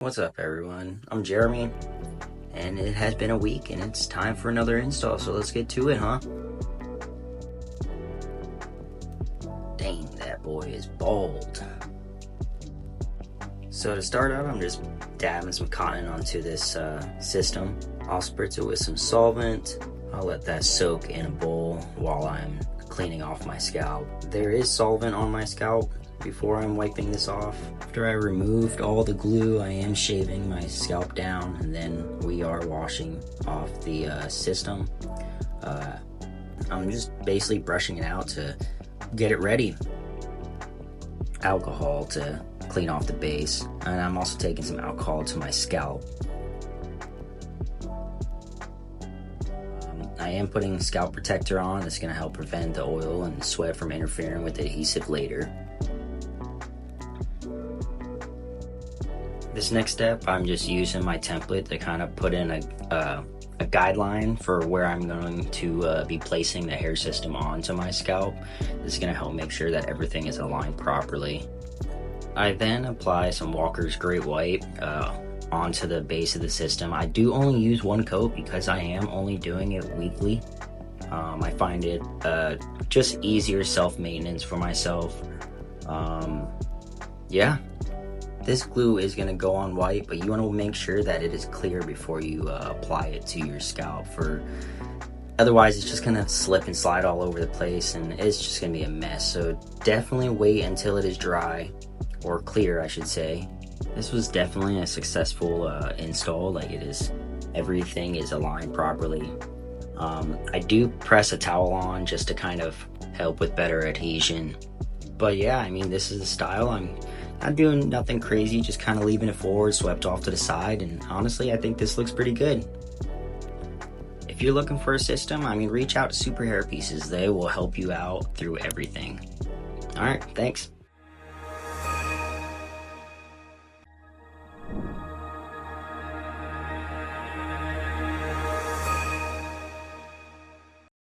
What's up, everyone? I'm Jeremy, and it has been a week and it's time for another install, so let's get to it, huh? Dang, that boy is bald. So to start out, I'm just dabbing some cotton onto this system. I'll spritz it with some solvent. I'll let that soak in a bowl while I'm cleaning off my scalp. There is solvent on my scalp before I'm wiping this off. After I removed all the glue, I am shaving my scalp down, and then we are washing off the system. I'm just basically brushing it out to get it ready. Alcohol to clean off the base, and I'm also taking some alcohol to my scalp. I am putting scalp protector on. That's going to help prevent the oil and sweat from interfering with the adhesive later. This next step, I'm just using my template to kind of put in a guideline for where I'm going to be placing the hair system onto my scalp. This is going to help make sure that everything is aligned properly. I then apply some Walker's Great White onto the base of the system. I do only use one coat because I am only doing it weekly. I find it just easier self-maintenance for myself. Yeah. This glue is going to go on white, but you want to make sure that it is clear before you apply it to your scalp. Otherwise, it's just going to slip and slide all over the place, and it's just going to be a mess. So definitely wait until it is dry, or clear, I should say. This was definitely a successful install. Like, everything is aligned properly. I do press a towel on just to kind of help with better adhesion. But yeah, I mean, this is the style. I'm not doing nothing crazy, just kind of leaving it forward, swept off to the side, and honestly, I think this looks pretty good. If you're looking for a system, I mean, reach out to Superhairpieces. They will help you out through everything. All right, thanks.